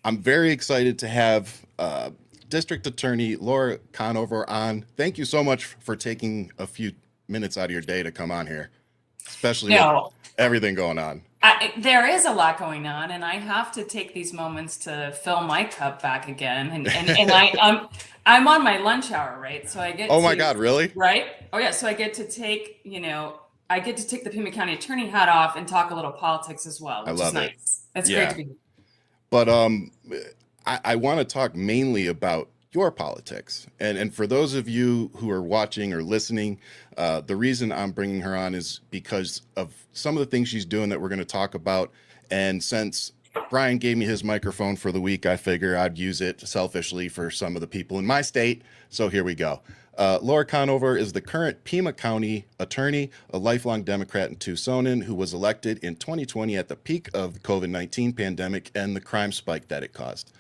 I'm very excited to have District Attorney Laura Conover on. Thank you so much for taking a few minutes out of your day to come on here, especially with No, everything going on. there is a lot going on, and I have to take these moments to fill my cup back again. I'm on my lunch hour, right? So I get Oh my to, God, really? right? Oh yeah, so I get to take, I get to take the Pima County attorney hat off and talk a little politics as well, I which is love it. nice. It's great to Yeah. be here. But I want to talk mainly about your politics. And for those of you who are watching or listening, the reason I'm bringing her on is because of some of the things she's doing that we're going to talk about. And since Brian gave me his microphone for the week, I figure I'd use it selfishly for some of the people in my state. So here we go. Laura Conover is the current Pima County attorney, a lifelong Democrat and Tucsonan who was elected in 2020 at the peak of the COVID-19 pandemic and the crime spike that it caused.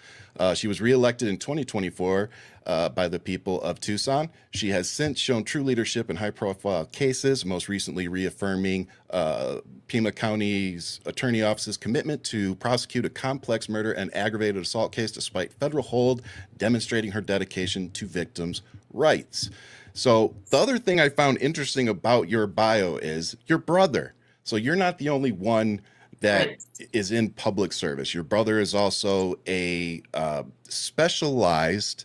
She was reelected in 2024 by the people of Tucson. She has since shown true leadership in high profile cases, most recently reaffirming Pima County's Attorney Office's commitment to prosecute a complex murder and aggravated assault case despite federal hold, demonstrating her dedication to victims' rights. So, the other thing I found interesting about your bio is your brother. So, you're not the only one that Right. is in public service. Your brother is also a specialized,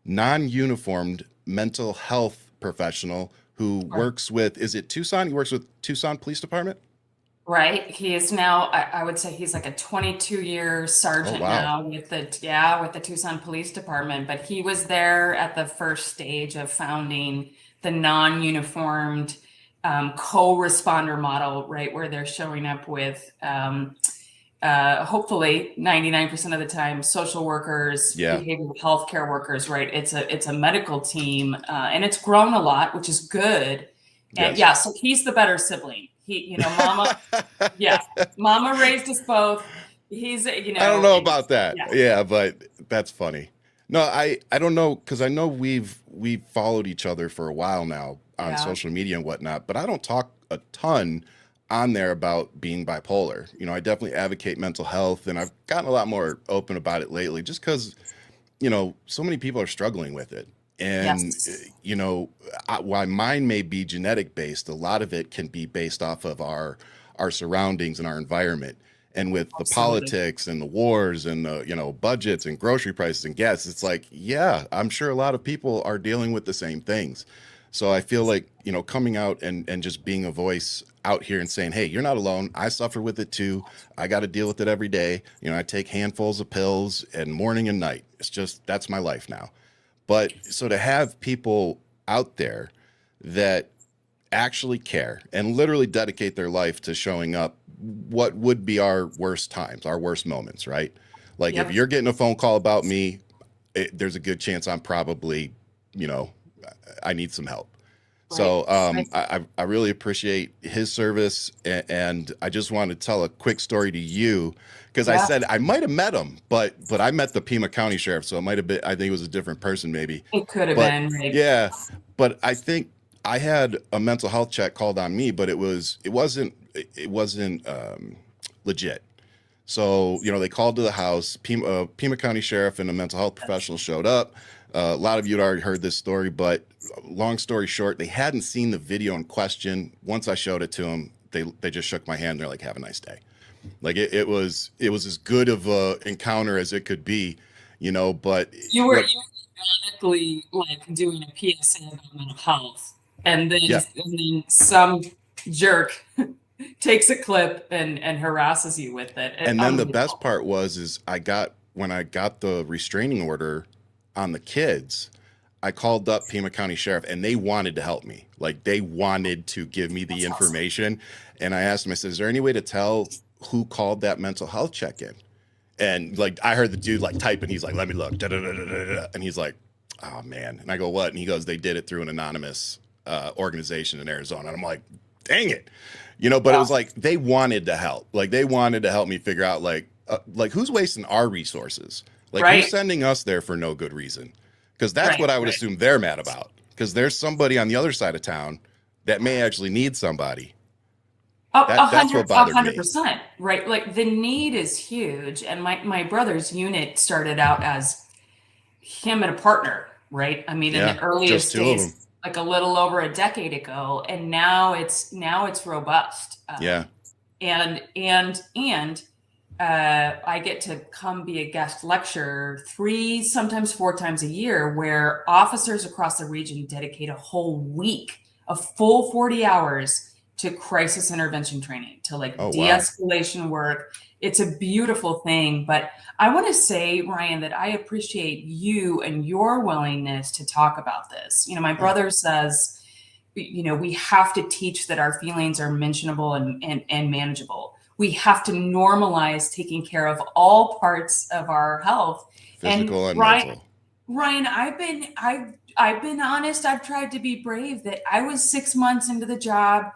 non-uniformed mental health professional who Right. works with, is it Tucson? He works with Tucson Police Department? Right. He is now, I would say he's like a 22-year Oh, sergeant wow. now with the Tucson Police Department, but he was there at the first stage of founding the non-uniformed co-responder model, right, where they're showing up with hopefully 99% of the time social workers, Yeah. behavioral health care workers, right? It's a medical team, and it's grown a lot, which is good. And Yes. yeah, so he's the better sibling. Mama, yeah, mama raised us both. He's, I don't know and about that. yeah, Yeah, but that's funny. No, I don't know because I know we've followed each other for a while now on yeah, social media and whatnot, but I don't talk a ton on there about being bipolar. I definitely advocate mental health, and I've gotten a lot more open about it lately, just because so many people are struggling with it. And, yes, while mine may be genetic based, a lot of it can be based off of our surroundings and our environment. And with the absolutely. politics and the wars and the, budgets and grocery prices and gas, it's like, yeah, I'm sure a lot of people are dealing with the same things. So I feel like, coming out and just being a voice out here and saying, hey, you're not alone. I suffer with it too. I got to deal with it every day. I take handfuls of pills and morning and night. It's just, that's my life now. But so to have people out there that actually care and literally dedicate their life to showing up what would be our worst times, our worst moments, right? Like if Yep. you're getting a phone call about me, there's a good chance I'm probably, you know, I need some help. Right. So I really appreciate his service, and I just want to tell a quick story to you because I Yeah, said I might have met him, but I met the Pima County Sheriff, so it might have been, I think it was a different person maybe, it could have but been, right. yeah, but I think I had a mental health check called on me, but it wasn't legit. So, they called to the house. Pima County Sheriff and a mental health professional showed up. A lot of you had already heard this story, but long story short, they hadn't seen the video in question. Once I showed it to them, they just shook my hand. They're like, "Have a nice day." Like it was as good of a encounter as it could be, But what? You were ironically like doing a PSA about mental health, Yeah, and then some jerk takes a clip and harasses you with it. and then the best Unbelievable. part is when I got the restraining order on the kids, I called up Pima County Sheriff and they wanted to help me. Like they wanted to give me the That's awesome. information. And I asked him, I said, is there any way to tell who called that mental health check in? And like I heard the dude like type and he's like, let me look. Da, da, da, da, da, da. And he's like, oh man. And I go, what? And he goes, they did it through an anonymous organization in Arizona. And I'm like, dang it. But it Yeah. was like they wanted to help. Like they wanted to help me figure out like who's wasting our resources? Like who's Right. sending us there for no good reason? Because that's Right. what I would Right. assume they're mad about. Because there's somebody on the other side of town that may actually need somebody. That's what A bothered hundred me. percent, right? Like the need is huge. And my brother's unit started out as him and a partner, right? I mean, in Yeah, the just earliest two of them. days, like a little over a decade ago, and now it's robust. Yeah. And I get to come be a guest lecturer 3, sometimes 4 times a year, where officers across the region dedicate a whole week, a full 40 hours to crisis intervention training, to like Oh, wow. de-escalation work. It's a beautiful thing. But I want to say, Ryan, that I appreciate you and your willingness to talk about this. My Yeah. brother says, we have to teach that our feelings are mentionable and manageable. We have to normalize taking care of all parts of our health. And Physical and mental. Ryan, I've been honest. I've tried to be brave. That I was 6 months into the job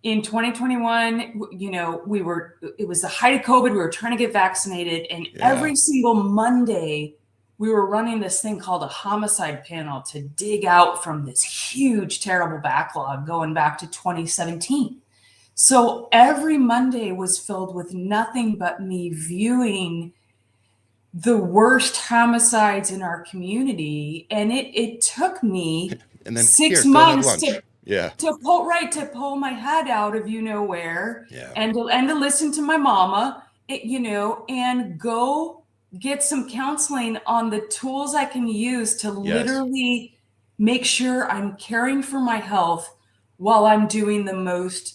in 2021. It was the height of COVID. We were trying to get vaccinated, and Yeah. every single Monday we were running this thing called a homicide panel to dig out from this huge, terrible backlog going back to 2017. So every Monday was filled with nothing but me viewing the worst homicides in our community. And it took me And then six here, go have months lunch. Yeah. to pull my head out of where, Yeah. and to listen to my mama, and go get some counseling on the tools I can use to Yes. literally make sure I'm caring for my health while I'm doing the most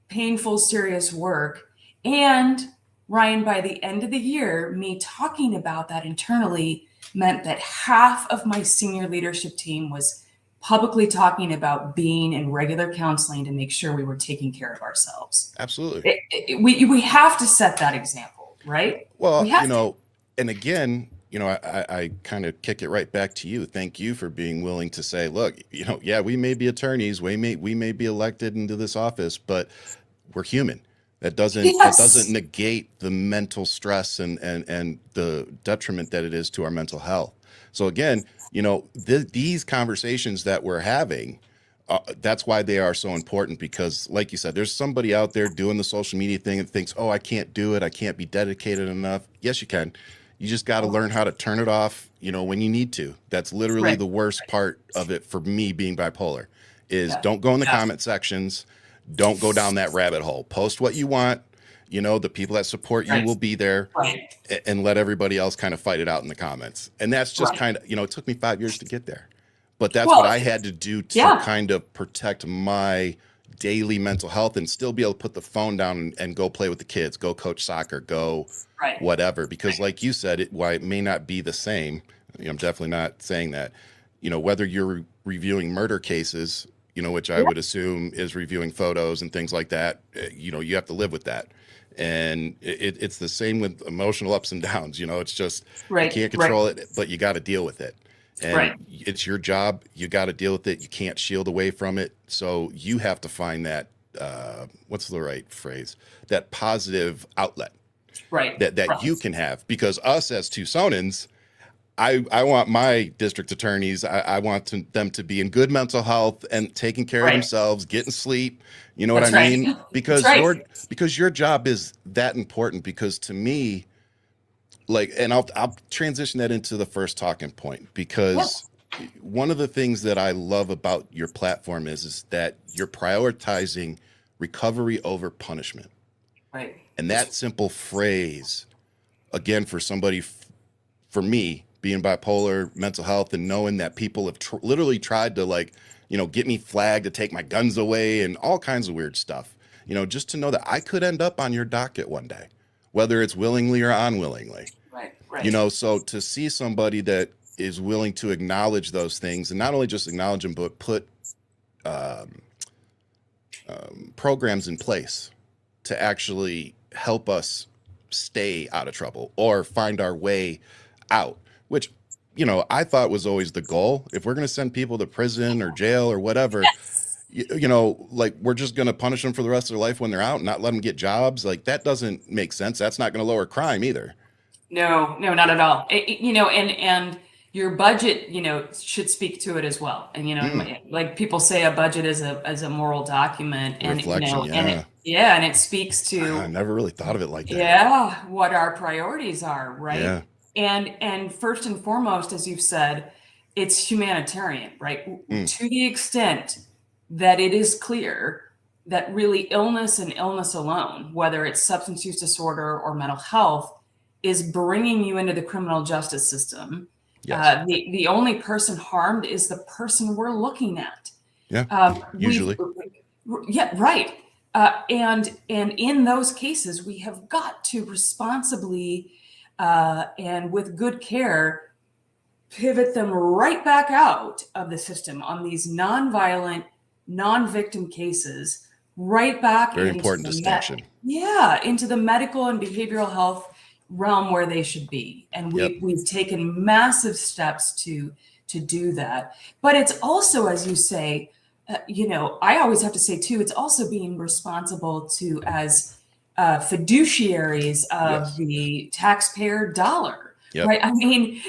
painful, serious work. And Ryan, by the end of the year, me talking about that internally meant that half of my senior leadership team was publicly talking about being in regular counseling to make sure we were taking care of ourselves. Absolutely. We have to set that example, right? Well, We have to. and again, I kind of kick it right back to you. Thank you for being willing to say, look, yeah, we may be attorneys, we may be elected into this office, but we're human. That doesn't negate the mental stress and the detriment that it is to our mental health. So again, these conversations that we're having, that's why they are so important, because like you said, there's somebody out there doing the social media thing and thinks, oh, I can't do it, I can't be dedicated enough. Yes, you can. You just got to learn how to turn it off, when you need to. That's literally Right. the worst part of it for me being bipolar, is Yeah. don't go in the comment sections. Don't go down that rabbit hole. Post what you want. The people that support you Right. will be there, Right. and let everybody else kind of fight it out in the comments. And that's just Right. kind of, it took me 5 years to get there, but that's Well, what I had to do to yeah. kind of protect my daily mental health and still be able to put the phone down and go play with the kids, go coach soccer, go Right. whatever. Because like you said, why it may not be the same. I'm definitely not saying that, whether you're reviewing murder cases, which I would assume is reviewing photos and things like that, you have to live with that. And it's the same with emotional ups and downs. It's just, you Right. can't Right. control it, but you got to deal with it. And Right. it's your job. You got to deal with it. You can't shield away from it. So you have to find that, what's the right phrase? That positive outlet Right. that Right. you can have. Because us as Tucsonans, I want my district attorneys, I want them to be in good mental health and taking care of Right. themselves, getting sleep. You know what That's I right. mean? That's Because right. your job is that important. Because to me, and I'll transition that into the first talking point, because one of the things that I love about your platform is that you're prioritizing recovery over punishment. Right. And that simple phrase, again, for somebody, for me, being bipolar, mental health, and knowing that people have literally tried to get me flagged, to take my guns away and all kinds of weird stuff, just to know that I could end up on your docket one day, whether it's willingly or unwillingly. Right. Right. So to see somebody that is willing to acknowledge those things, and not only just acknowledge them, but put programs in place to actually help us stay out of trouble or find our way out, which, I thought was always the goal. If we're going to send people to prison or jail or whatever, we're just going to punish them for the rest of their life when they're out and not let them get jobs. That doesn't make sense. That's not going to lower crime either. No, not at all. And your budget, should speak to it as well. And like people say, a budget is a moral document, and Reflection, and yeah. Yeah, and it speaks I to, never really thought of it like that. yeah, what our priorities are, right? Yeah. And first and foremost, as you've said, it's humanitarian, right? Mm, To the extent that it is clear that really illness and illness alone, whether it's substance use disorder or mental health, is bringing you into the criminal justice system. yes. The only person harmed is the person we're looking at. Yeah. We've Usually. Yeah, right. And in those cases, we have got to responsibly and with good care pivot them right back out of the system on these non-violent, non-victim cases, right back Very into important distinction. into the medical and behavioral health realm where they should be. And Yep. we've taken massive steps to do that. But it's also, as you say, I always have to say too, it's also being responsible to as fiduciaries of Yes. the taxpayer dollar, Yep. right? I mean,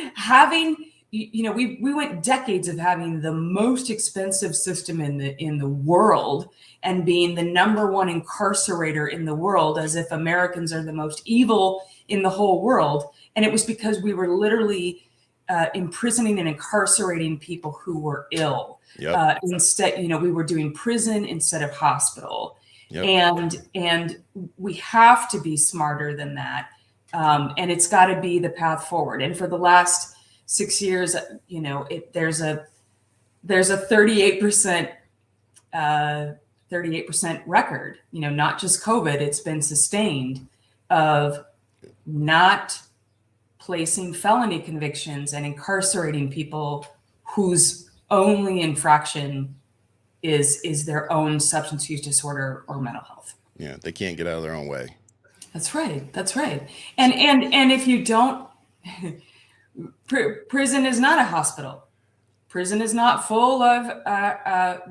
we went decades of having the most expensive system in the world and being the number one incarcerator in the world, as if Americans are the most evil in the whole world. And it was because we were literally imprisoning and incarcerating people who were ill. Yep. Instead, we were doing prison instead of hospital. Yep. And we have to be smarter than that. And it's got to be the path forward. And for the last 6 years, there's a 38% 38% record, not just COVID, it's been sustained, of not placing felony convictions and incarcerating people whose only infraction is their own substance use disorder or mental health. Yeah. They can't get out of their own way. That's right. That's right. And if you don't, prison is not a hospital. Prison is not full of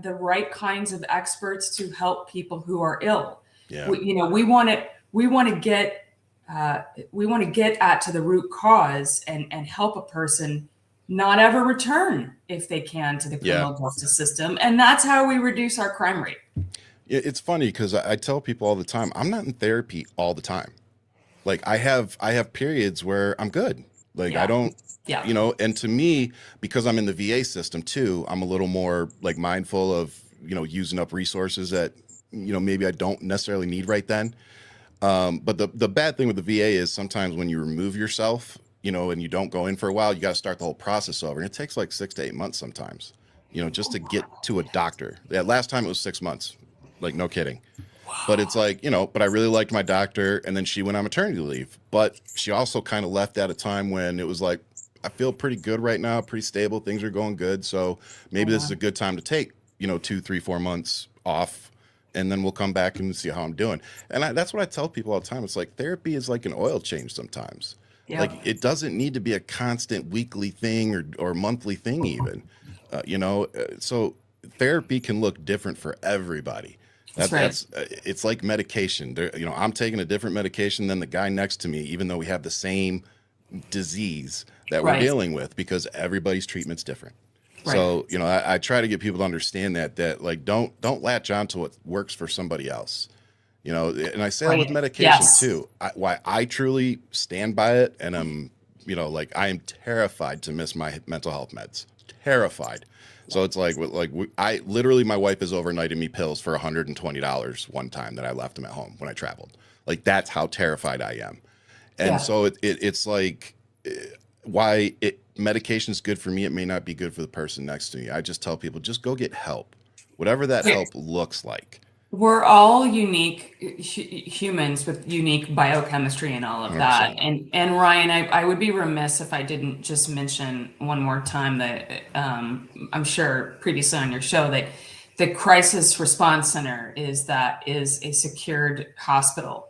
the right kinds of experts to help people who are ill. Yeah. We want to get at to the root cause and help a person not ever return, if they can, to the criminal justice system. And that's how we reduce our crime rate. It's funny because I tell people all the time, I'm not in therapy all the time. Like I have periods where I'm good. Like I don't, and to me, because I'm in the VA system too, I'm a little more like mindful of, using up resources that, maybe I don't necessarily need right then. But the bad thing with the VA is sometimes when you remove yourself, and you don't go in for a while, you got to start the whole process over. And it takes like 6 to 8 months sometimes, just to get to a doctor. Yeah, last time it was 6 months. Like, no kidding. Wow. But it's like, but I really liked my doctor, and then she went on maternity leave. But she also kind of left at a time when it was like, I feel pretty good right now, pretty stable. Things are going good. So maybe this is a good time to take, 2, 3, 4 months off, and then we'll come back and see how I'm doing. And that's what I tell people all the time. It's like therapy is like an oil change sometimes. Yep. Like it doesn't need to be a constant weekly thing or monthly thing even, so therapy can look different for everybody. That's right. It's like medication. I'm taking a different medication than the guy next to me, even though we have the same disease that we're dealing with, because everybody's treatment's different. Right. So, I try to get people to understand that like, don't latch on to what works for somebody else, and I say that with medication too. Why I truly stand by it. And I'm, I am terrified to miss my mental health meds, terrified. So it's like I literally, my wife has overnighted me pills for $120 one time that I left them at home when I traveled. Like that's how terrified I am. And so it's like why medication is good for me. It may not be good for the person next to me. I just tell people, just go get help, whatever that help looks like. We're all unique humans with unique biochemistry and all of 100%. That. And Ryan, I would be remiss if I didn't just mention one more time that I'm sure previously on your show that the Crisis Response Center is a secured hospital.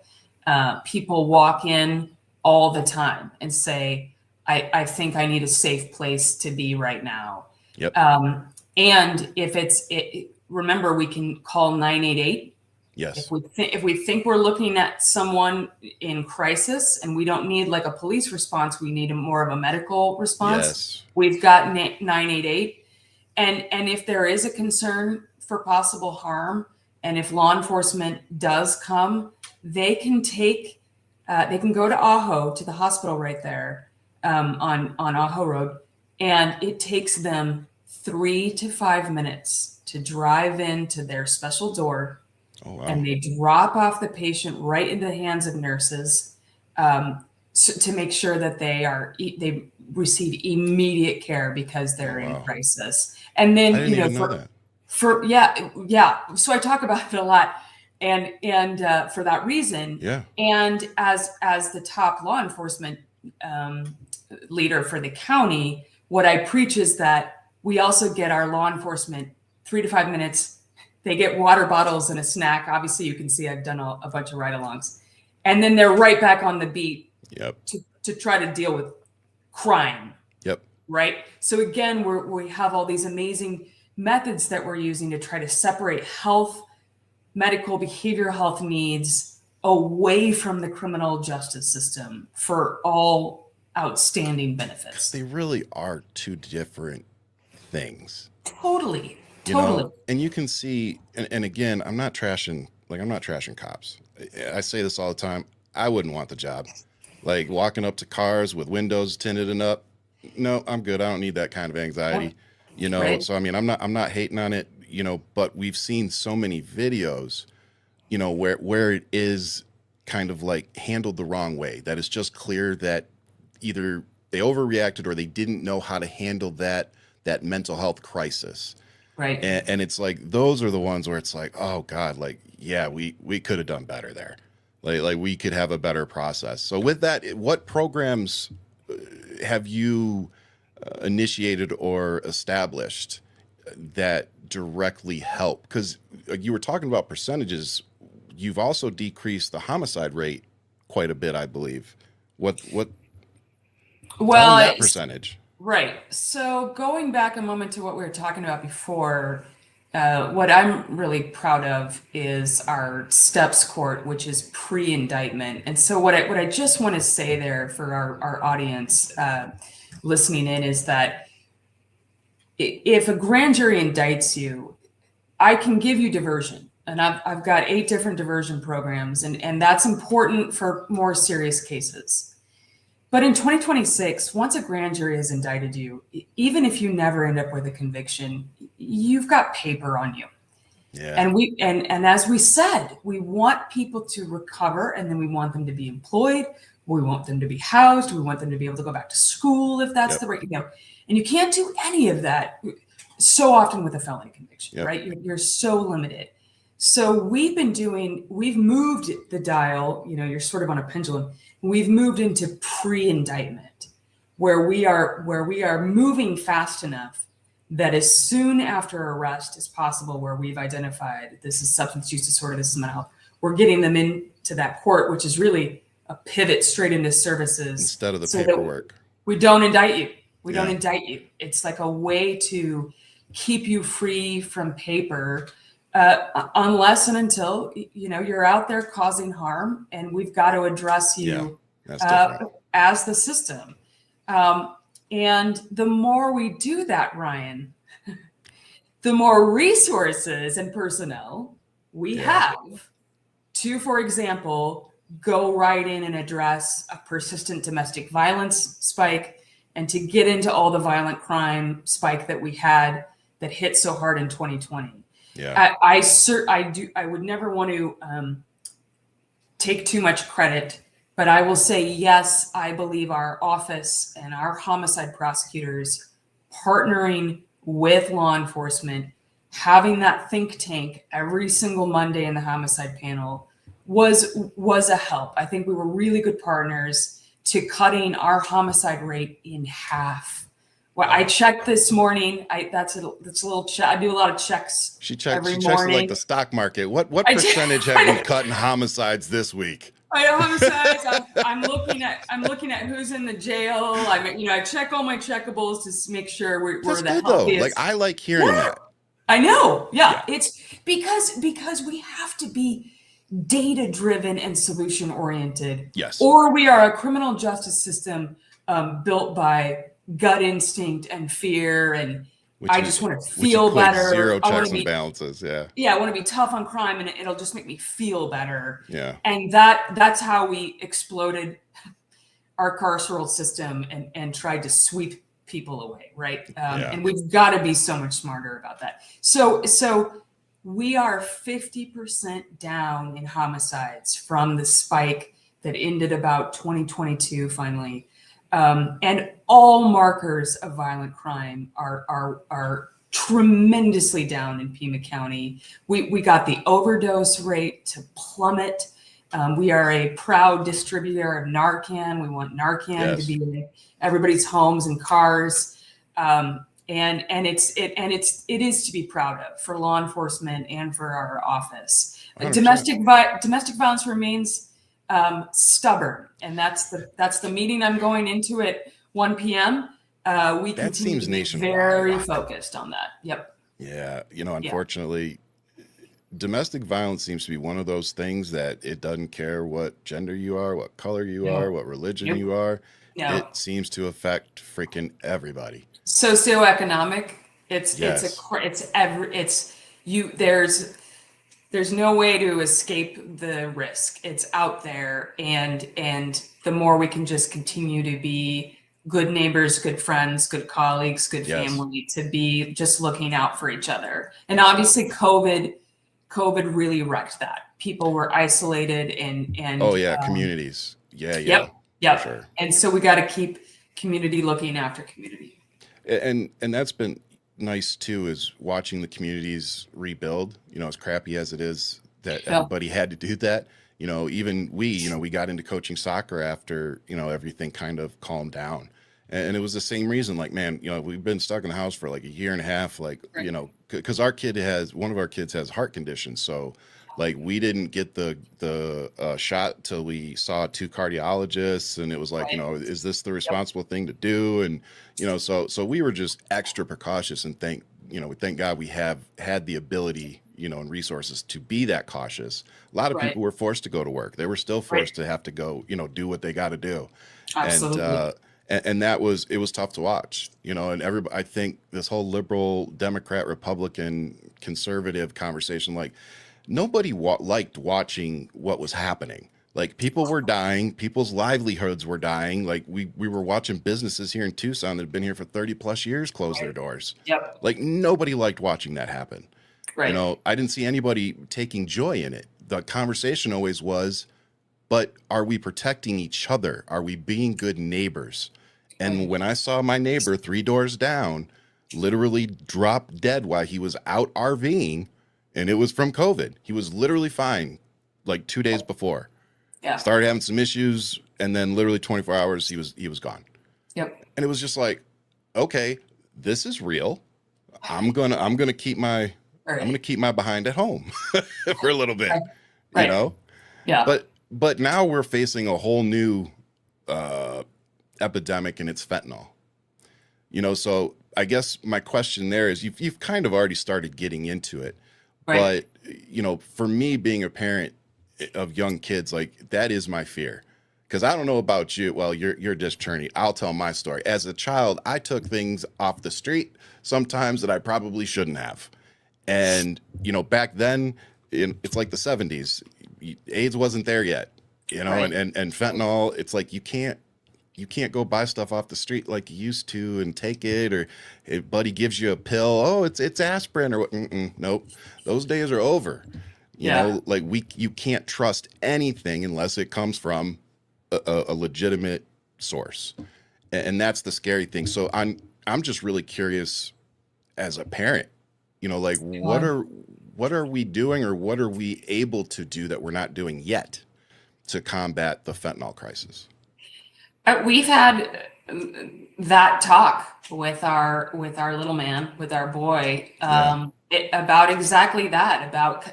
People walk in all the time and say, I think I need a safe place to be right now. Yep. And if remember, we can call 988. Yes. If we think we're looking at someone in crisis and we don't need like a police response, we need more of a medical response. Yes. We've got 988. And if there is a concern for possible harm And if law enforcement does come, they can go to Ajo, to the hospital right there on Ajo Road, and it takes them 3 to 5 minutes to drive into their special door. Oh, wow. And they drop off the patient right into the hands of nurses to make sure that they receive immediate care because they're in crisis. And then, I didn't even know that. So I talk about it a lot, and for that reason, and as the top law enforcement leader for the county, what I preach is that we also get our law enforcement 3 to 5 minutes. They get water bottles and a snack. Obviously, you can see I've done a bunch of ride-alongs, and then they're right back on the beat to try to deal with crime. Right. So again, we have all these amazing methods that we're using to try to separate health, medical, behavioral health needs away from the criminal justice system for all outstanding benefits. They really are two different things. Totally. You know, and you can see, and again, I'm not trashing cops. I say this all the time. I wouldn't want the job. Like walking up to cars with windows tinted and up. No, I'm good. I don't need that kind of anxiety. You know, Right. so I mean, I'm not hating on it, you know, but we've seen so many videos, you know, where it is kind of like handled the wrong way. That it's just clear that either they overreacted or they didn't know how to handle that mental health crisis. Right. And it's like, those are the ones where it's like, oh God, like, yeah, we could have done better there. Like we could have a better process. So with that, what programs have you initiated or established that directly help? Because you were talking about percentages. You've also decreased the homicide rate quite a bit, I believe. What? Tell me that percentage. Right. So going back a moment to what we were talking about before, what I'm really proud of is our steps court, which is pre-indictment. And so what I just want to say there for our audience listening in is that if a grand jury indicts you, I can give you diversion. And I've got 8 different diversion programs, and that's important for more serious cases. But in 2026, once a grand jury has indicted you, even if you never end up with a conviction, you've got paper on you. Yeah. And as we said, we want people to recover, and then we want them to be employed. We want them to be housed. We want them to be able to go back to school if that's the right, you know. And you can't do any of that so often with a felony conviction, right? You're so limited. So we've moved the dial, you know, you're sort of on a pendulum. We've moved into pre-indictment, where we are moving fast enough that as soon after arrest as possible, where we've identified this is substance use disorder, this is mental health, we're getting them into that court, which is really a pivot straight into services. Instead of the paperwork. We don't indict you. We don't indict you. It's like a way to keep you free from paper, unless and until, you know, you're out there causing harm, and we've got to address you as the system. And the more we do that, Ryan, the more resources and personnel we have to, for example, go right in and address a persistent domestic violence spike, and to get into all the violent crime spike that we had that hit so hard in 2020. Yeah, I would never want to take too much credit, but I will say, yes, I believe our office and our homicide prosecutors partnering with law enforcement, having that think tank every single Monday in the homicide panel was a help. I think we were really good partners to cutting our homicide rate in half. Well, I checked this morning. That's a little check. I do a lot of checks. She checks like the stock market. What percentage have we cut in homicides this week? I know homicides. I'm looking at who's in the jail. I check all my checkables to make sure we're the healthiest. Like, I like hearing that. I know. Yeah. It's because we have to be data driven and solution oriented. Yes. Or we are a criminal justice system built by gut instinct and fear, and I just want to which feel equates better. zero I want checks to and be, balances. Yeah. yeah, I want to be tough on crime, and it'll just make me feel better. Yeah. And that's how we exploded our carceral system and tried to sweep people away, right? Yeah. And we've got to be so much smarter about that. So we are 50% down in homicides from the spike that ended about 2022 finally. And all markers of violent crime are tremendously down in Pima County. We got the overdose rate to plummet. We are a proud distributor of Narcan. We want Narcan to be in everybody's homes and cars, and it is to be proud of for law enforcement and for our office. 100%. Domestic violence remains stubborn, and that's the meeting I'm going into at 1 p.m. We That continue seems to be nationwide. very focused on that. Yep. Yeah. Unfortunately, domestic violence seems to be one of those things that it doesn't care what gender you are, what color you are, what religion you are. No. It seems to affect freaking everybody. Socioeconomic. There's no way to escape the risk. It's out there, and the more we can just continue to be good neighbors, good friends, good colleagues, good family, to be just looking out for each other. And obviously COVID really wrecked that. People were isolated and communities. Yeah. Yep. For sure. And so we got to keep community looking after community. And that's been nice too, is watching the communities rebuild, as crappy as it is that everybody had to do that. Even we got into coaching soccer after, everything kind of calmed down. And it was the same reason, like, man, we've been stuck in the house for like a year and a half, like, because one of our kids has heart conditions. So like we didn't get the shot till we saw 2 cardiologists, and it was like, is this the responsible thing to do? And, so we were just extra precautious, and thank God we have had the ability, and resources to be that cautious. A lot of people were forced to go to work. They were still forced to have to go, do what they got to do. Absolutely. And it was tough to watch, and I think this whole liberal, Democrat, Republican, conservative conversation, like nobody liked watching what was happening. Like people were dying, people's livelihoods were dying. Like we were watching businesses here in Tucson that have been here for 30 plus years close their doors. Yep. Like nobody liked watching that happen. Right. I didn't see anybody taking joy in it. The conversation always was, but are we protecting each other? Are we being good neighbors? And when I saw my neighbor 3 doors down literally drop dead while he was out RVing, and it was from COVID, he was literally fine like 2 days before. Yeah. Started having some issues, and then literally 24 hours he was gone. Yep. And it was just like, okay, this is real. I'm gonna keep my behind at home for a little bit. Right. Yeah. But now we're facing a whole new epidemic, and it's fentanyl. So I guess my question there is, you've kind of already started getting into it, but for me, being a parent of young kids, like that is my fear, because I don't know about you. Well, you're a district attorney. I'll tell my story. As a child, I took things off the street sometimes that I probably shouldn't have, and back then, it's like the 70s. AIDS wasn't there yet, and fentanyl. It's like you can't go buy stuff off the street like you used to and take it, or if buddy gives you a pill, oh, it's aspirin or what. Nope, those days are over. Like you can't trust anything unless it comes from a legitimate source, and that's the scary thing. So I'm just really curious as a parent, like what are we doing, or what are we able to do that we're not doing yet to combat the fentanyl crisis? We've had that talk with our little man, with our boy, about exactly that. About,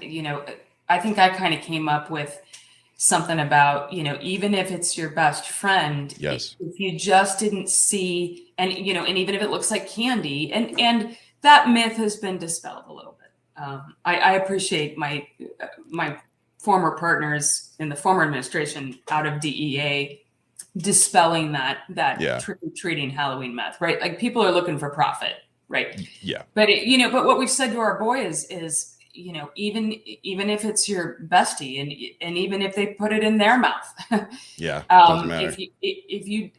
I think I kind of came up with something about, even if it's your best friend, yes, if you just didn't see, and even if it looks like candy, and that myth has been dispelled a little bit. I appreciate my former partners in the former administration out of DEA dispelling that trick-or-treating Halloween meth, right? Like people are looking for profit. right? Yeah. But but what we've said to our boy is, even if it's your bestie, and even if they put it in their mouth, Yeah. Doesn't matter. if you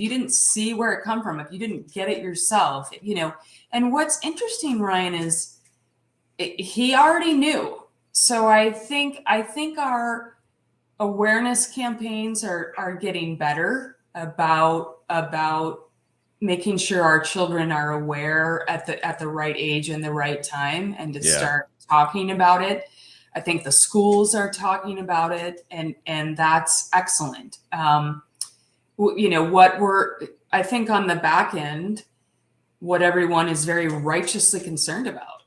didn't see where it come from, if you didn't get it yourself, and what's interesting, Ryan, is he already knew. So I think our awareness campaigns are getting better about making sure our children are aware at the right age and the right time, and to Yeah. start talking about it. I think the schools are talking about it, and that's excellent. I think on the back end, what everyone is very righteously concerned about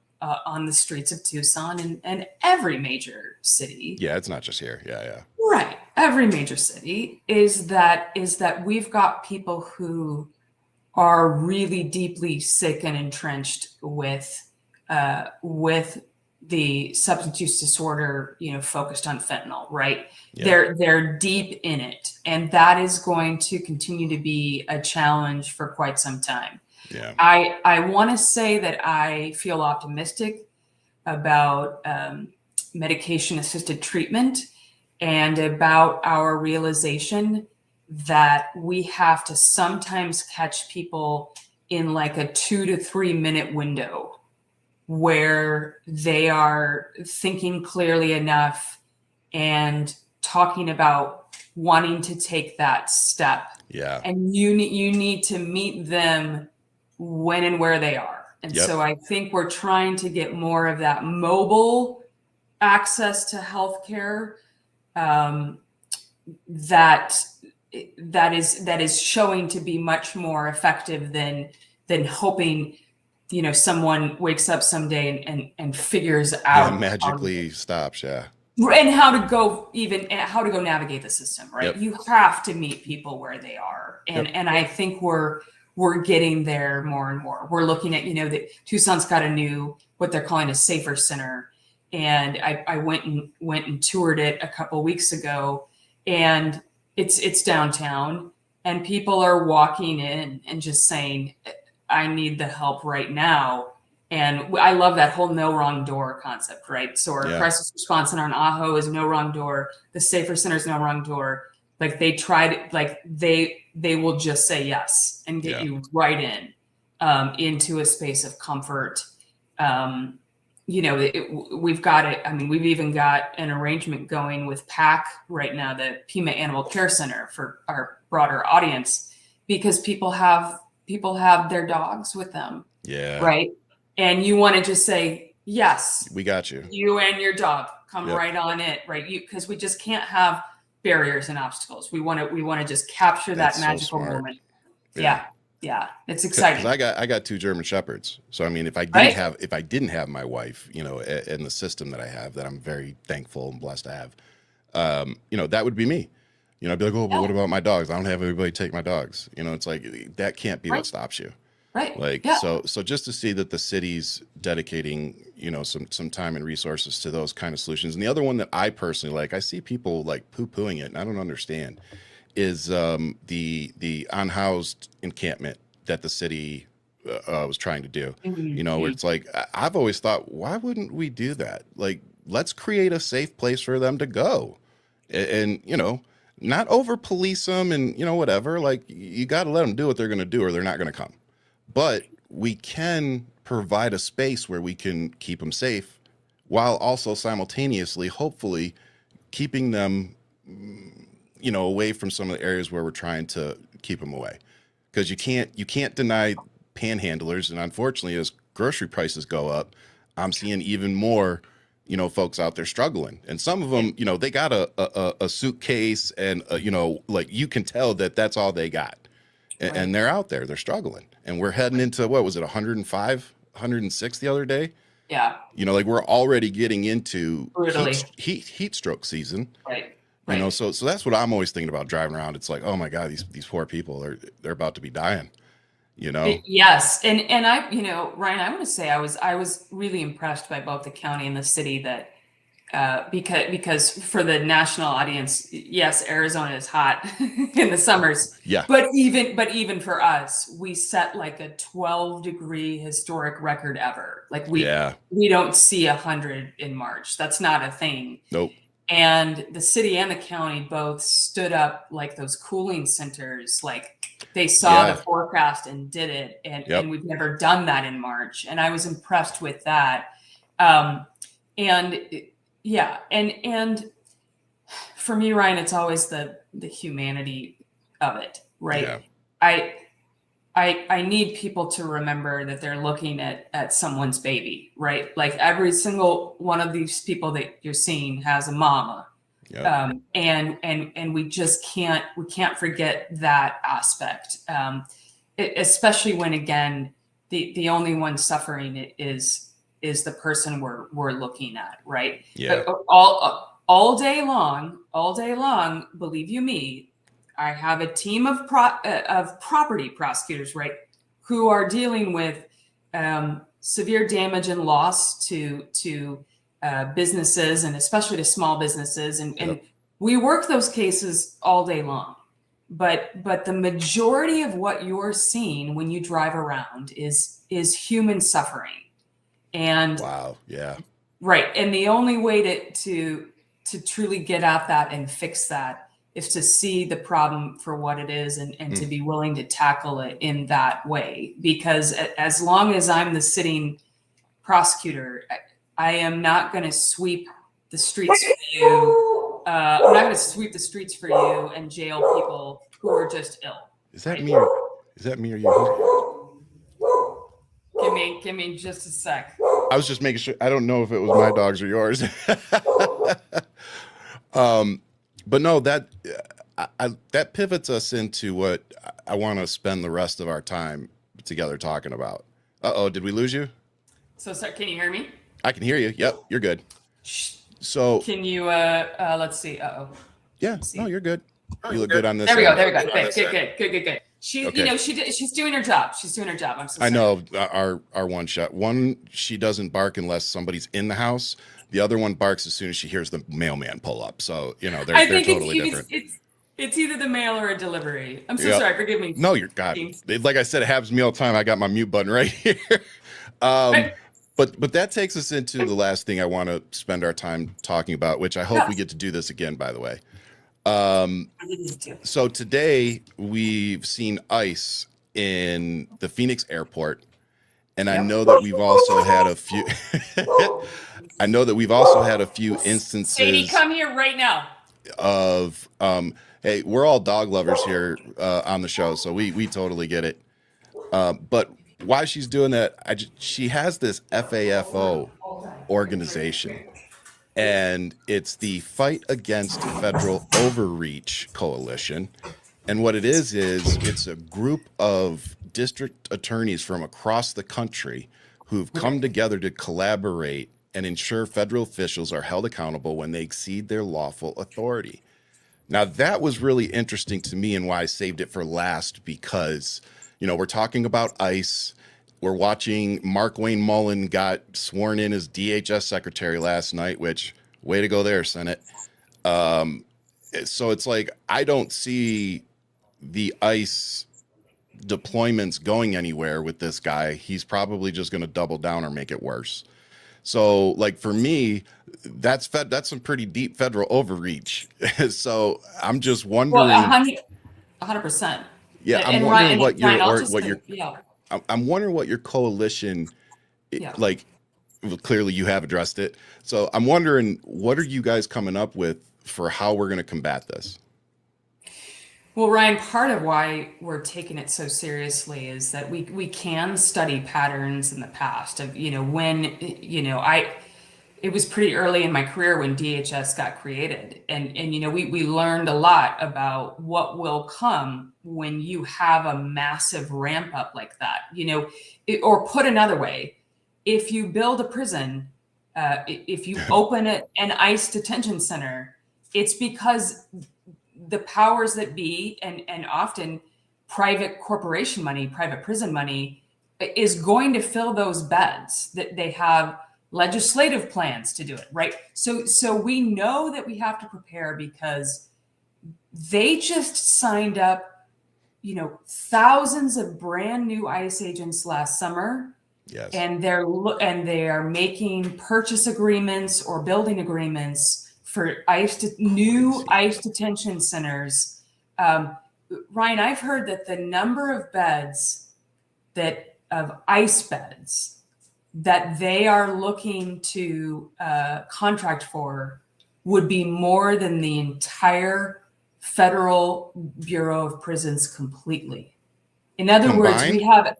on the streets of Tucson and every major city. Yeah. It's not just here. Yeah. Yeah. Right. Every major city is that we've got people who are really deeply sick and entrenched with the substance use disorder, focused on fentanyl, right? Yeah. They're deep in it, and that is going to continue to be a challenge for quite some time. Yeah. I want to say that I feel optimistic about medication assisted treatment, and about our realization that we have to sometimes catch people in like a 2 to 3 minute window where they are thinking clearly enough and talking about wanting to take that step. Yeah. And you need to meet them when and where they are. And Yep. so I think we're trying to get more of that mobile access to healthcare, that is showing to be much more effective than hoping someone wakes up someday and figures Yeah. out Magically stops. Yeah. and how to go navigate the system, right? Yep. You have to meet people where they are, and I think we're getting there more and more. We're looking at that Tucson's got a new, what they're calling, a safer center, and I went and toured it a couple weeks ago, and it's downtown, and people are walking in and just saying, I need the help right now. And I love that whole no wrong door concept, right? So our crisis response center on Ajo is no wrong door. The safer center is no wrong door. Like they tried, like they will just say yes and get you right into a space of comfort. We've got it. I mean, we've even got an arrangement going with PAC right now, the Pima Animal Care Center, for our broader audience, because people have their dogs with them. Yeah. Right. And you want to just say, yes, We got you. You and your dog come right on it, right? Because we just can't have barriers and obstacles. We want to just capture that magical moment. Yeah. It's exciting. Because I got 2 German Shepherds. So I mean, if I didn't have my wife, and the system that I have, that I'm very thankful and blessed to have, that would be me. I'd be like, oh, but what about my dogs? I don't have everybody take my dogs. It's like, that can't be what stops you. Right. Like, so just to see that the city's dedicating, some time and resources to those kind of solutions. And the other one that I personally like, I see people like poo-pooing it, and I don't understand, is the unhoused encampment that the city was trying to do. Where it's like, I've always thought, why wouldn't we do that? Like, let's create a safe place for them to go, and not over police them and whatever. Like, you got to let them do what they're going to do, or they're not going to come. But we can provide a space where we can keep them safe, while also simultaneously, hopefully, keeping them, away from some of the areas where we're trying to keep them away. Because you can't deny panhandlers, and unfortunately, as grocery prices go up, I'm seeing even more, folks out there struggling. And some of them, they got a suitcase, and like, you can tell that that's all they got. And they're out there, they're struggling. And we're heading into, what was it, 105, 106 the other day? Yeah. Like, we're already getting into heat stroke season. Right. So that's what I'm always thinking about driving around. It's like, oh my God, these poor people they're about to be dying. Yes. And I, Ryan, I want to say I was really impressed by both the county and the city that because for the national audience, yes, Arizona is hot in the summers. Yeah. But even for us, we set like a 12-degree historic record ever. Like we don't see 100 in March. That's not a thing. Nope. And the city and the county both stood up like those cooling centers. Like they saw the forecast and did it. And we've never done that in March. And I was impressed with that. And for me, Ryan, it's always the humanity of it, right? Yeah. I need people to remember that they're looking at someone's baby, right? Like every single one of these people that you're seeing has a mama. Yep. And we just can't forget that aspect. Especially when, again, the only one suffering is the person we're looking at, right? Yeah. All day long, believe you me, I have a team of property prosecutors, right, who are dealing with severe damage and loss to businesses, and especially to small businesses, and we work those cases all day long. But the majority of what you're seeing when you drive around is human suffering. And wow, yeah, right. And the only way to truly get at that and fix that is to see the problem for what it is, and to be willing to tackle it in that way. Because as long as I'm the sitting prosecutor, I am not going to sweep the streets for you. I'm not going to sweep the streets for you and jail people who are just ill. Is that me? Is that me or you? Give me just a sec. I was just making sure. I don't know if it was my dogs or yours. But no, that pivots us into what I want to spend the rest of our time together talking about. Uh-oh, did we lose you? So, sir, can you hear me? I can hear you. Yep, you're good. So can you let's see. Uh-oh. Yeah, no, you're good. You look good on this. There we go. Good. She, okay. She's doing her job. She's doing her job. I'm so sorry. I know our one shot. One, she doesn't bark unless somebody's in the house. The other one barks as soon as she hears the mailman pull up. So, they're totally different. It's either the mail or a delivery. I'm so sorry. Forgive me. No, you're God. Like I said, it happens to me all the time. I got my mute button right here. But that takes us into the last thing I want to spend our time talking about, which I hope we get to do this again, by the way. So today we've seen ICE in the Phoenix airport, and I know that we've also had a few. I know that we've also had a few instances. Sadie, come here right now. Of hey, we're all dog lovers here on the show, so we totally get it. But why she's doing that? She has this FAFO organization. And it's the Fight Against Federal Overreach Coalition. And what it is it's a group of district attorneys from across the country who've come together to collaborate and ensure federal officials are held accountable when they exceed their lawful authority. Now, that was really interesting to me, and why I saved it for last, because, we're talking about ICE. We're watching Mark Wayne Mullen got sworn in as DHS secretary last night, which, way to go there, Senate. So it's like, I don't see the ICE deployments going anywhere with this guy. He's probably just going to double down or make it worse. So, like, for me, that's some pretty deep federal overreach. So I'm just wondering. Well, 100%. Yeah, I'm wondering I'm wondering what your coalition, like, clearly you have addressed it. So I'm wondering, what are you guys coming up with for how we're going to combat this? Well, Ryan, part of why we're taking it so seriously is that we can study patterns in the past of, when, it was pretty early in my career when DHS got created. And we learned a lot about what will come when you have a massive ramp up like that, or put another way, if you build a prison, if you open an ICE detention center, it's because the powers that be, and often private corporation money, private prison money, is going to fill those beds. That they have legislative plans to do it, right? So we know that we have to prepare because they just signed up, thousands of brand new ICE agents last summer. Yes. And they are making purchase agreements or building agreements for new ICE detention centers. Ryan, I've heard that the number of beds of ICE beds that they are looking to contract for would be more than the entire Federal Bureau of Prisons completely. In other words, we have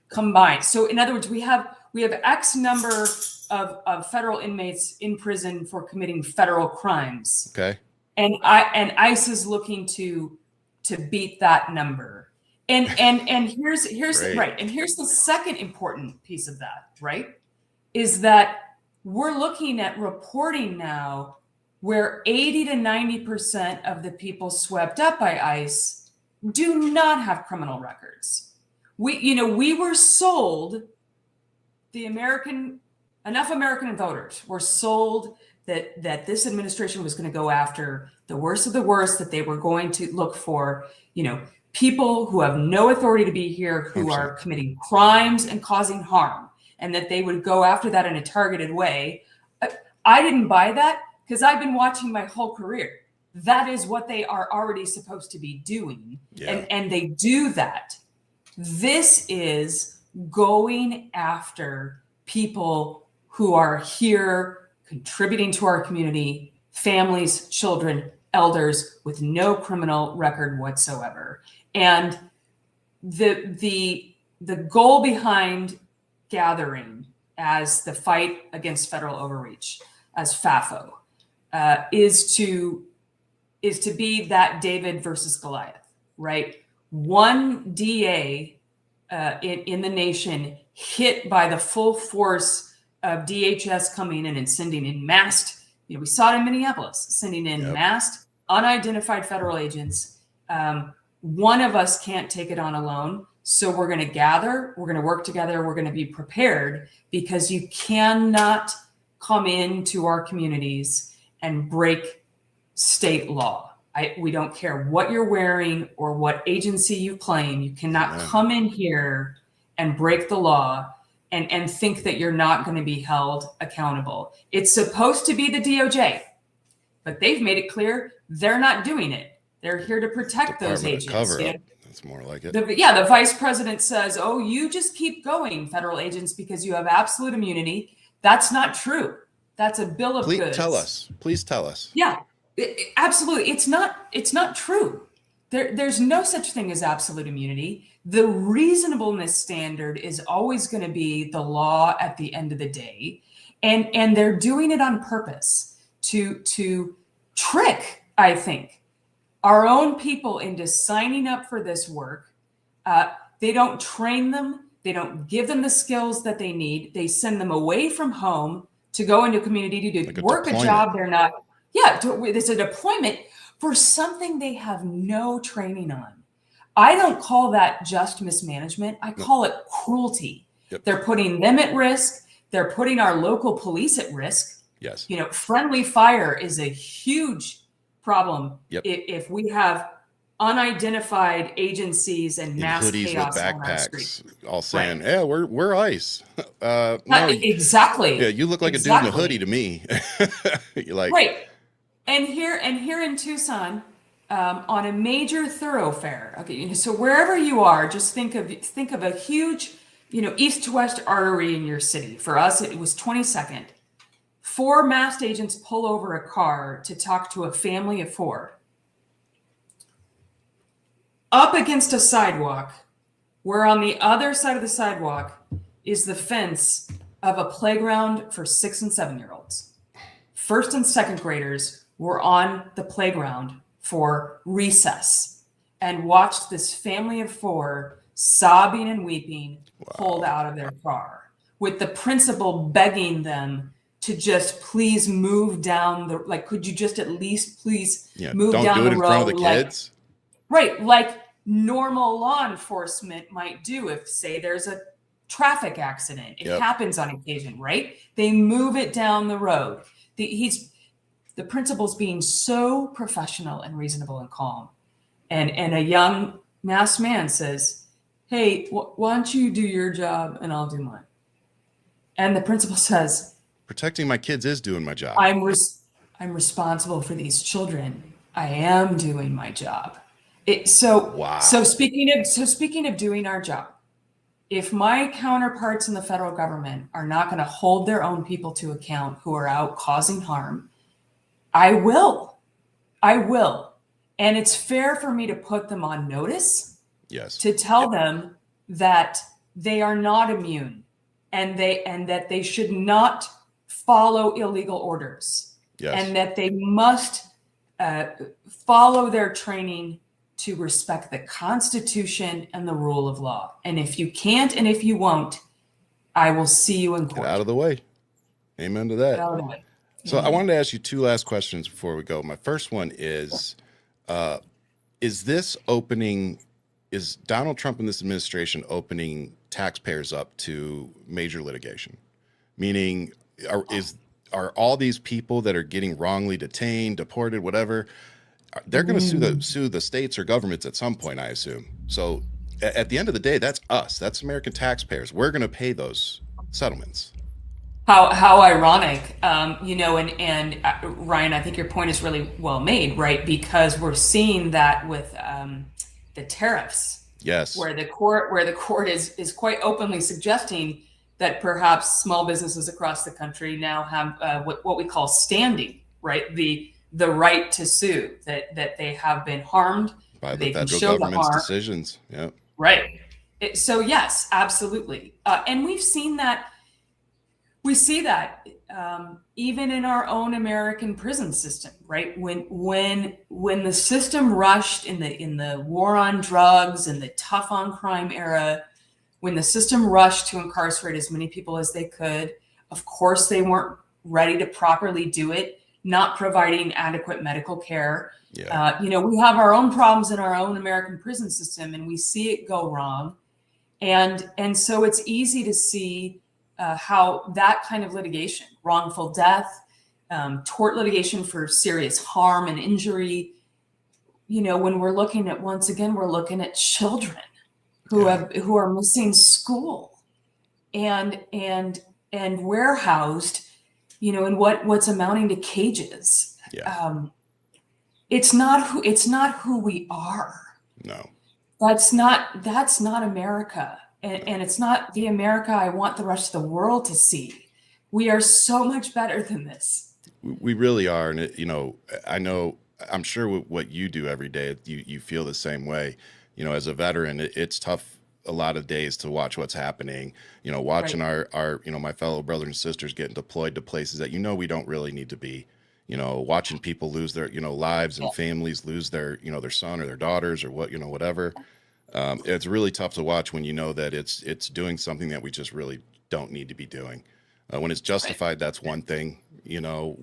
combined. So in other words, we have X number of federal inmates in prison for committing federal crimes. Okay. And ICE is looking to beat that number. And here's right. And here's the second important piece of that, right? Is that we're looking at reporting now where 80 to 90% of the people swept up by ICE do not have criminal records. We were sold enough American voters were sold that this administration was going to go after the worst of the worst, that they were going to look for, people who have no authority to be here, who are committing crimes and causing harm, and that they would go after that in a targeted way. I didn't buy that because I've been watching my whole career. That is what they are already supposed to be doing. Yeah. And they do that. This is going after people who are here contributing to our community, families, children, elders with no criminal record whatsoever. And the goal behind gathering as the fight against federal overreach, as FAFO, is to be that David versus Goliath, right? One DA in the nation hit by the full force of DHS coming in and sending in masked, we saw it in Minneapolis, sending in masked, unidentified federal agents. One of us can't take it on alone. So we're going to gather, we're going to work together, we're going to be prepared, because you cannot come into our communities and break state law. We don't care what you're wearing or what agency you claim. You cannot come in here and break the law and think that you're not going to be held accountable. It's supposed to be the DOJ, but they've made it clear they're not doing it. They're here to protect those agents. That's more like it. The vice president says, "Oh, you just keep going, federal agents, because you have absolute immunity." That's not true. That's a bill of goods. Please tell us. Yeah, absolutely. It's not true. There's no such thing as absolute immunity. The reasonableness standard is always going to be the law at the end of the day. And they're doing it on purpose to trick, I think, our own people into signing up for this work. They don't train them. They don't give them the skills that they need. They send them away from home to go into a community to work a job they're not. Yeah, it's a deployment for something they have no training on. I don't call that just mismanagement. I call it cruelty. Yep. They're putting them at risk. They're putting our local police at risk. Yes. Friendly fire is a huge problem. Yep. If we have unidentified agencies and mass hoodies chaos with on our streets, all saying, "Yeah, we're ICE." No, exactly. Yeah, you look like a dude in a hoodie to me. You're like, right. And here in Tucson, on a major thoroughfare. Okay, so wherever you are, just think of a huge, east to west artery in your city. For us, it was 22nd. 4 masked agents pull over a car to talk to a family of 4. Up against a sidewalk, where on the other side of the sidewalk is the fence of a playground for 6 and 7-year-olds. First and second graders were on the playground for recess and watched this family of 4 sobbing and weeping pulled out of their car, with the principal begging them to just please move down could you just at least please move down the road? Don't do it in front of the kids. Right, like normal law enforcement might do if, say, there's a traffic accident. It Yep. happens on occasion, right? They move it down the road. The principal's being so professional and reasonable and calm. And a young masked man says, hey, why don't you do your job and I'll do mine? And the principal says, Protecting my kids is doing my job. I'm responsible for these children. I am doing my job. Wow. So speaking of doing our job, if my counterparts in the federal government are not going to hold their own people to account who are out causing harm, I will. And it's fair for me to put them on notice. Yes. To tell them that they are not immune and that they should not follow illegal orders. Yes. And that they must follow their training to respect the Constitution and the rule of law. And if you can't and if you won't, I will see you in court. Get out of the way. Amen to that. Get out of the way. So I wanted to ask you two last questions before we go. My first one is Donald Trump and this administration opening taxpayers up to major litigation? Meaning, are all these people that are getting wrongly detained, deported, whatever, they're going to sue the states or governments at some point, I assume. So at the end of the day, that's us. That's American taxpayers. We're going to pay those settlements. How ironic, and Ryan, I think your point is really well made, right? Because we're seeing that with the tariffs. Yes. Where the court is quite openly suggesting that perhaps small businesses across the country now have what we call standing, right? The right to sue, that they have been harmed by the federal government's decisions. Yeah. Right. So yes, absolutely. And we've seen that. We see that even in our own American prison system, right? When the system rushed in the war on drugs and the tough on crime era, when the system rushed to incarcerate as many people as they could, of course they weren't ready to properly do it, not providing adequate medical care. Yeah. We have our own problems in our own American prison system, and we see it go wrong, and so it's easy to see how that kind of litigation, wrongful death, tort litigation for serious harm and injury, when we're looking at children who are missing school and warehoused, in what's amounting to cages. Yeah. It's not who we are. No. That's not America. And it's not the America I want the rest of the world to see. We are so much better than this. We really are. And, I'm sure what you do every day, you feel the same way. As a veteran, it's tough a lot of days to watch what's happening, watching right. our my fellow brothers and sisters getting deployed to places that, we don't really need to be, watching people lose their, lives and families lose their, their son or their daughters or whatever. It's really tough to watch when you know that it's doing something that we just really don't need to be doing. When it's justified, that's one thing,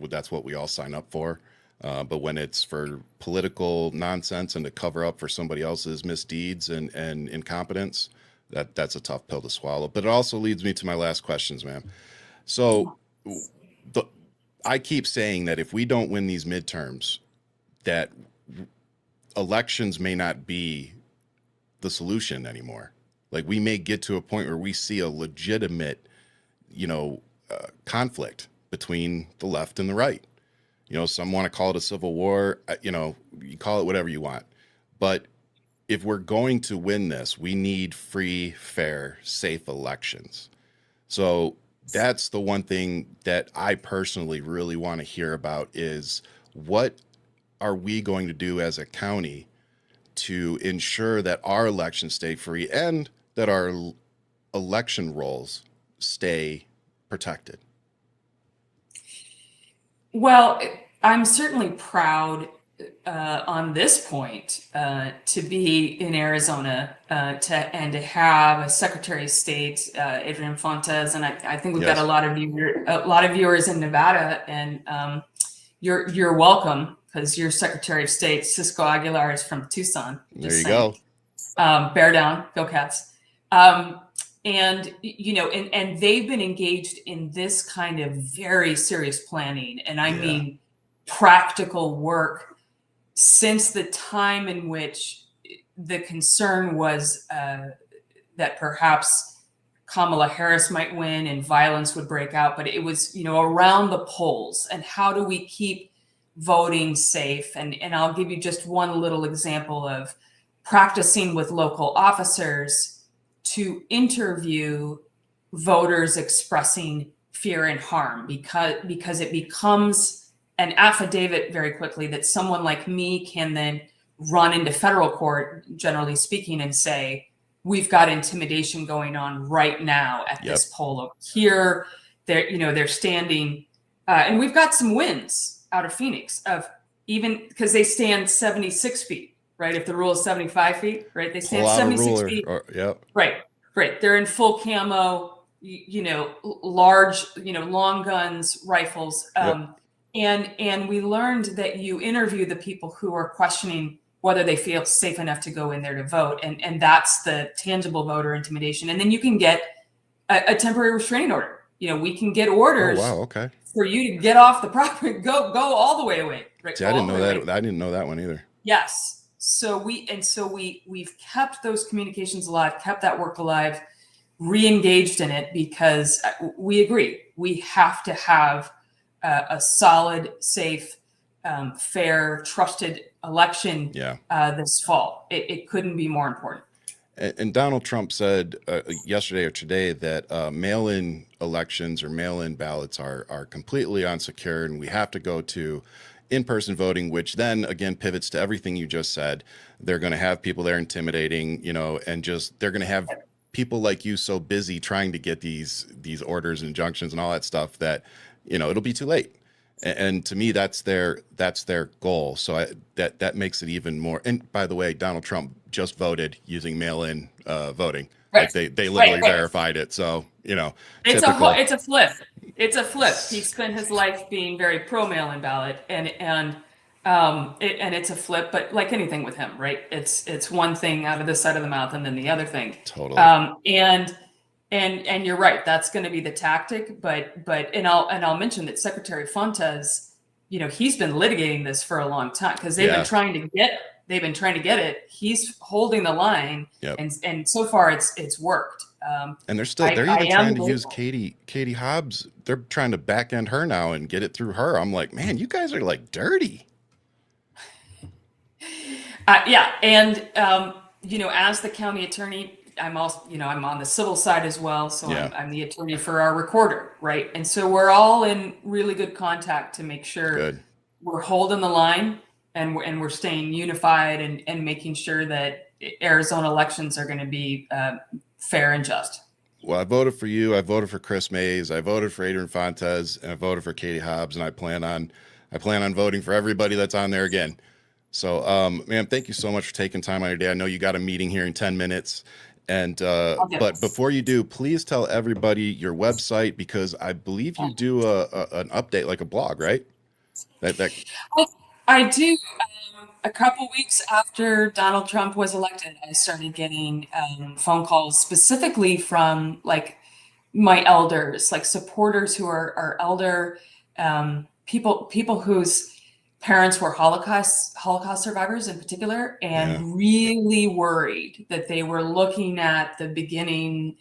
that's what we all sign up for. But when it's for political nonsense and to cover up for somebody else's misdeeds and incompetence, that's a tough pill to swallow. But it also leads me to my last questions, ma'am. So I keep saying that if we don't win these midterms, that elections may not be the solution anymore. Like, we may get to a point where we see a legitimate, conflict between the left and the right. Some want to call it a civil war. You call it whatever you want. But if we're going to win this, we need free, fair, safe elections. So that's the one thing that I personally really want to hear about is, what are we going to do as a county to ensure that our elections stay free and that our election rolls stay protected? Well, I'm certainly proud on this point to be in Arizona to have a Secretary of State, Adrian Fontes, and I think we've got a lot of viewers in Nevada, and you're welcome, because your Secretary of State, Cisco Aguilar, is from Tucson. There you go. Bear down, go Cats. And, and they've been engaged in this kind of very serious planning. And I Yeah. mean, practical work since the time in which the concern was that perhaps Kamala Harris might win and violence would break out. But it was, around the polls and how do we keep voting safe? And I'll give you just one little example of practicing with local officers to interview voters expressing fear and harm, because it becomes an affidavit very quickly that someone like me can then run into federal court, generally speaking, and say, we've got intimidation going on right now at Yep. this poll over here. They're standing, and we've got some wins out of Phoenix of even because they stand 76 feet, right? If the rule is 75 feet, right? They stand 76 feet. Yep. Right. They're in full camo, large, long guns, rifles. Yep. And we learned that you interview the people who are questioning whether they feel safe enough to go in there to vote. And that's the tangible voter intimidation. And then you can get a temporary restraining order. We can get orders Okay. for you to get off the property, go all the way away. Right? See, I didn't know that. I didn't know that one either. Yes. So we've kept those communications alive, kept that work alive, re-engaged in it, because we agree we have to have a solid, safe, fair, trusted election this fall. It couldn't be more important. And Donald Trump said yesterday or today that mail-in elections or mail-in ballots are completely unsecure, and we have to go to in-person voting, which then again pivots to everything you just said. They're going to have people there intimidating, and just they're going to have people like you so busy trying to get these orders and injunctions and all that stuff that it'll be too late. And to me, that's their goal. So that makes it even more. And by the way, Donald Trump just voted using mail-in voting. Right. Like they literally verified it. So it's a flip. It's a flip. He spent his life being very pro mail-in ballot, and it's a flip. But like anything with him, right? It's one thing out of this side of the mouth, and then the other thing. Totally. And you're right. That's going to be the tactic. But I'll mention that Secretary Fontes, he's been litigating this for a long time because they've been trying to get it. They've been trying to get it. He's holding the line, and so far it's worked. And they're even trying to use Katie Hobbs. They're trying to back end her now and get it through her. I'm like, man, you guys are like dirty. And as the county attorney, I'm also, I'm on the civil side as well. So I'm the attorney for our recorder, right? And so we're all in really good contact to make sure we're holding the line and we're staying unified and making sure that Arizona elections are going to be fair and just. Well, I voted for you. I voted for Chris Mays. I voted for Adrian Fontes, and I voted for Katie Hobbs. And I plan on voting for everybody that's on there again. So, ma'am, thank you so much for taking time out of your day. I know you got a meeting here in 10 minutes. And but before you do, please tell everybody your website, because I believe you do an update, like a blog, right? I do. A couple weeks after Donald Trump was elected, I started getting phone calls specifically from like my elders, like supporters who are elder, people whose parents were Holocaust survivors in particular, and really worried that they were looking at the beginning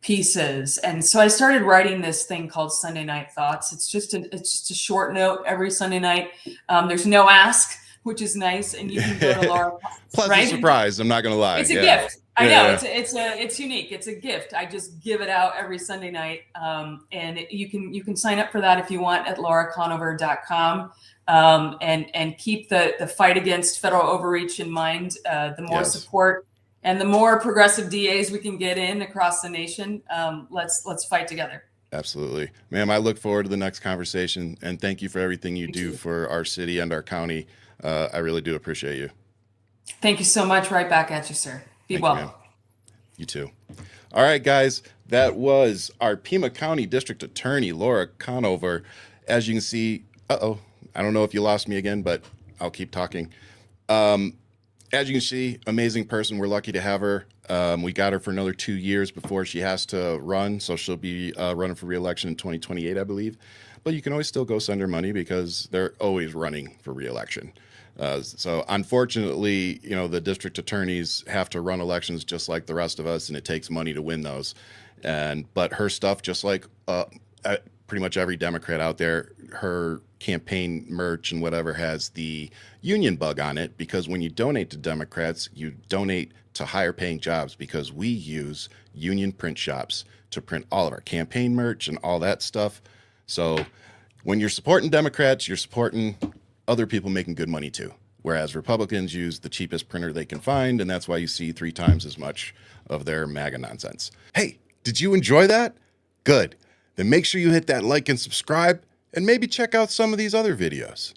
pieces. And so I started writing this thing called Sunday Night Thoughts. It's just a short note every Sunday night. There's no ask, which is nice, and you can go to Laura. Pleasant surprise. I'm not gonna lie. It's a gift. I know it's unique. It's a gift. I just give it out every Sunday night, and you can sign up for that if you want at lauraconover.com. And keep the fight against federal overreach in mind. The more support and the more progressive DAs we can get in across the nation, let's fight together. Absolutely. Ma'am, I look forward to the next conversation, and thank you for everything you do for our city and our county. I really do appreciate you. Thank you so much. Right back at you, sir. Be well. You too. All right, guys, that was our Pima County District Attorney, Laura Conover. As you can see, I don't know if you lost me again, but I'll keep talking. As you can see, amazing person. We're lucky to have her. We got her for another 2 years before she has to run. So she'll be running for re-election in 2028, I believe. But you can always still go send her money because they're always running for re-election. So unfortunately, the district attorneys have to run elections just like the rest of us, and it takes money to win those. But her stuff, just like pretty much every Democrat out there, her campaign merch and whatever has the union bug on it, because when you donate to Democrats, you donate to higher paying jobs, because we use union print shops to print all of our campaign merch and all that stuff. So when you're supporting Democrats, you're supporting other people making good money too. Whereas Republicans use the cheapest printer they can find, and that's why you see 3 times as much of their MAGA nonsense. Hey, did you enjoy that? Good. Then make sure you hit that like and subscribe, and maybe check out some of these other videos.